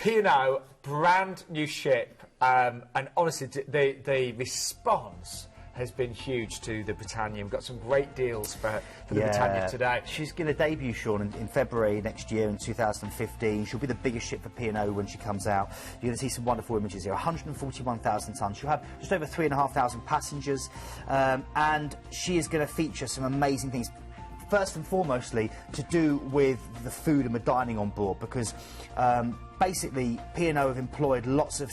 P&O, brand new ship, and honestly, the response has been huge to the Britannia. We've got some great deals for the Britannia today. She's going to debut, Sean, in February next year in 2015. She'll be the biggest ship for P&O when she comes out. You're going to see some wonderful images here. 141,000 tonnes. She'll have just over 3,500 passengers, and she is going to feature some amazing things. First and foremostly, to do with the food and the dining on board, because basically P&O have employed lots of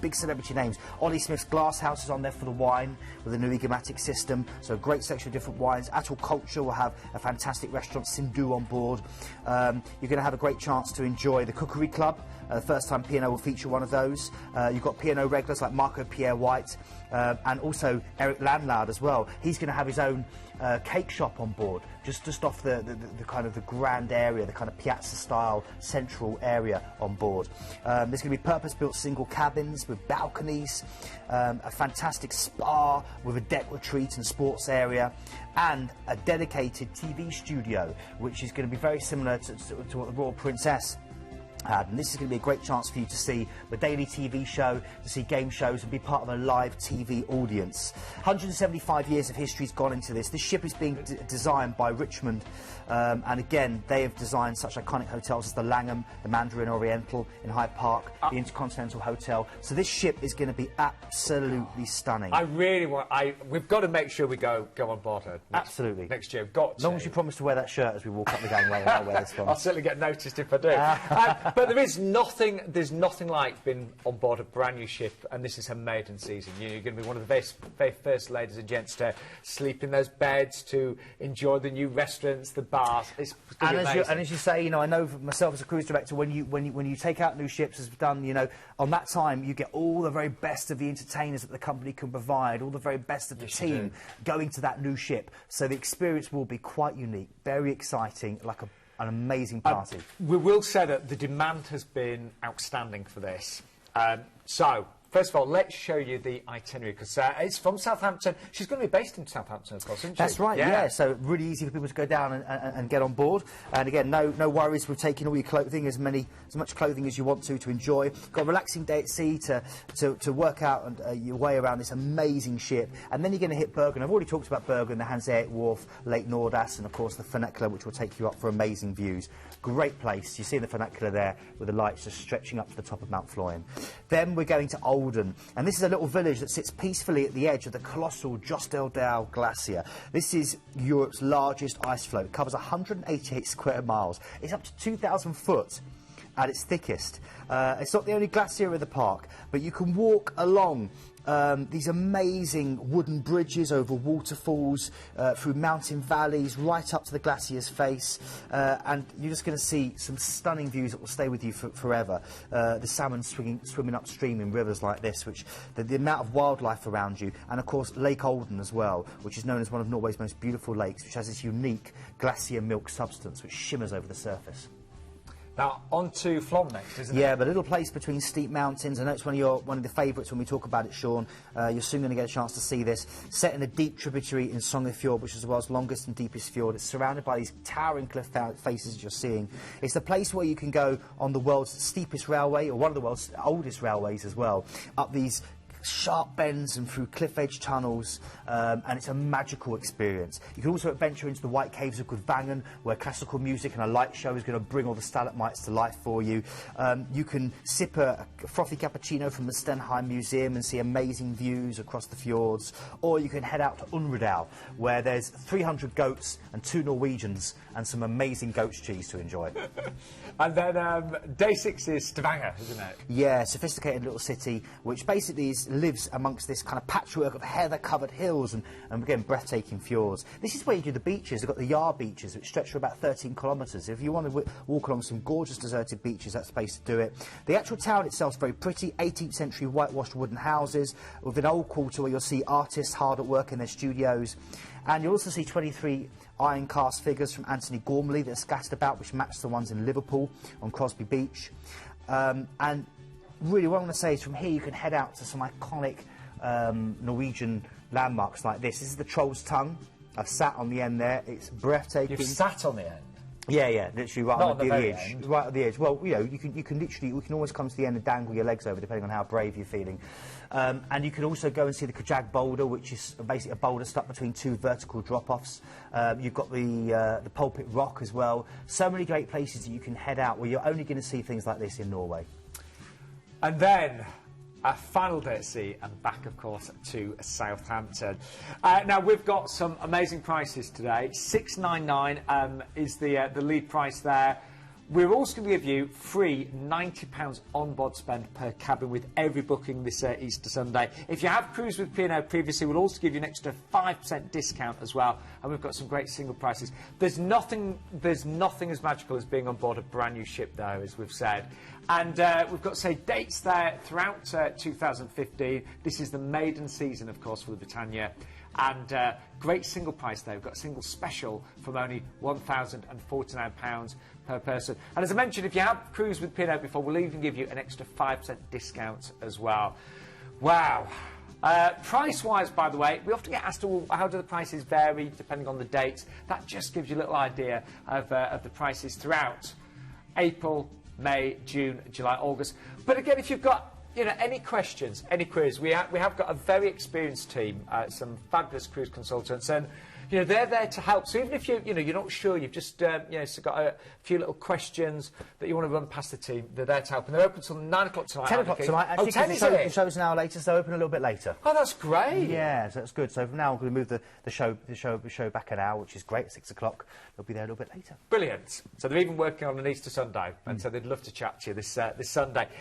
big celebrity names. Ollie Smith's Glass House is on there for the wine with a new egomatic system, so a great section of different wines. Atoll Culture will have a fantastic restaurant, Sindhu, on board. You're going to have a great chance to enjoy the Cookery Club. The first time P&O will feature one of those. You've got P&O regulars like Marco Pierre White, and also Eric Landlard as well. He's going to have his own cake shop on board, just off the kind of the grand area, the kind of piazza-style central area on board. There's going to be purpose-built single cabins with balconies, a fantastic spa with a deck retreat and sports area, and a dedicated TV studio, which is going to be very similar to what the Royal Princess had. And this is going to be a great chance for you to see the daily TV show, to see game shows and be part of a live TV audience. 175 years of history has gone into this. This ship is being designed by Richmond, and again they have designed such iconic hotels as the Langham, the Mandarin Oriental in Hyde Park, the Intercontinental Hotel. So this ship is going to be absolutely stunning. I really want... we've got to make sure we go on board her absolutely next year. Got to. As long as you promise to wear that shirt as we walk up the gangway, I'll wear this one. I'll certainly get noticed if I do. But there's nothing like being on board a brand new ship, and this is her maiden season. You're going to be one of the very first ladies and gents to sleep in those beds, to enjoy the new restaurants, the bars. It's going to be amazing. And as you say, you know, I know for myself as a cruise director, when you take out new ships, as we've done, you know, on that time you get all the very best of the entertainers that the company can provide, all the very best of the team going to that new ship. So the experience will be quite unique, very exciting, like an amazing party. We will say that the demand has been outstanding for this. So, first of all, let's show you the itinerary, because it's from Southampton. She's going to be based in Southampton, of course, isn't she? That's right, yeah. So really easy for people to go down and get on board. And again, no worries with taking all your clothing, as much clothing as you want to enjoy. Got a relaxing day at sea to work out your way around this amazing ship. And then you're going to hit Bergen. I've already talked about Bergen, the Hanseatic Wharf, Lake Nordas, and of course the funicular, which will take you up for amazing views. Great place. You see the funicular there with the lights just stretching up to the top of Mount Florian. Then we're going to Olden, and this is a little village that sits peacefully at the edge of the colossal Jostedal Glacier. This is Europe's largest ice floe. It covers 188 square miles. It's up to 2,000 foot at its thickest. It's not the only glacier in the park, but you can walk along these amazing wooden bridges over waterfalls, through mountain valleys, right up to the glacier's face, and you're just going to see some stunning views that will stay with you forever. The salmon swimming upstream in rivers like this, which the amount of wildlife around you, and of course Lake Olden as well, which is known as one of Norway's most beautiful lakes, which has this unique glacier milk substance which shimmers over the surface. Now, on to Flom next, isn't it? Yeah, but a little place between steep mountains. I know it's one of the favourites when we talk about it, Sean. You're soon going to get a chance to see this. Set in a deep tributary in Fjords, which is the world's longest and deepest fjord. It's surrounded by these towering cliff faces you're seeing. It's the place where you can go on the world's steepest railway, or one of the world's oldest railways as well, up these sharp bends and through cliff edge tunnels, and it's a magical experience. You can also adventure into the White Caves of Gudvangen, where classical music and a light show is going to bring all the stalagmites to life for you. You can sip a frothy cappuccino from the Stenheim Museum and see amazing views across the fjords, or you can head out to Unredal, where there's 300 goats and 2 Norwegians and some amazing goat's cheese to enjoy. And then day 6 is Stavanger, isn't it? Yeah, sophisticated little city, which basically lives amongst this kind of patchwork of heather-covered hills and again, breathtaking fjords. This is where you do the beaches. They've got the Yar beaches, which stretch for about 13 kilometres. If you want to walk along some gorgeous deserted beaches, that's the place to do it. The actual town itself is very pretty, 18th century whitewashed wooden houses, with an old quarter where you'll see artists hard at work in their studios. And you'll also see 23 iron cast figures from Anthony Gormley that are scattered about, which match the ones in Liverpool on Crosby Beach. And really, what I want to say is from here you can head out to some iconic Norwegian landmarks like this. This is the Troll's Tongue. I've sat on the end there. It's breathtaking. You've sat on the end? Yeah, yeah, literally right Not on the very edge. end. Right at the edge. Well, you know, you can literally, we can always come to the end and dangle your legs over, depending on how brave you're feeling. And you can also go and see the Kajag boulder, which is basically a boulder stuck between two vertical drop-offs. You've got the Pulpit Rock as well. So many great places that you can head out where you're only going to see things like this in Norway. And then a final day at sea and back, of course, to Southampton. Now, we've got some amazing prices today. $699 is the lead price there. We're also going to give you free £90 on-board spend per cabin with every booking this Easter Sunday. If you have cruised with P&O previously, we'll also give you an extra 5% discount as well. And we've got some great single prices. There's nothing as magical as being on board a brand new ship, though, as we've said. And we've got, say, dates there throughout 2015. This is the maiden season, of course, for the Britannia. And great single price there. We've got a single special from only £1,049 per person. And as I mentioned, if you have cruised with P&O before, we'll even give you an extra 5% discount as well. Wow. Price-wise, by the way, we often get asked, how do the prices vary depending on the dates? That just gives you a little idea of the prices throughout April, May, June, July, August. But again, if you've got any questions, any queries, we have got a very experienced team, some fabulous cruise consultants, and they're there to help. So even if you're not sure, you've just got a few little questions that you want to run past the team, they're there to help, and they're open until 9 o'clock tonight. 10 o'clock tonight. Oh, 10 is it? The show's an hour later, so open a little bit later. Oh, that's great. Yeah, so that's good. So from now, I'm going to move the show back an hour, which is great. At 6 o'clock, they'll be there a little bit later. Brilliant. So they're even working on an Easter Sunday, and so they'd love to chat to you this Sunday.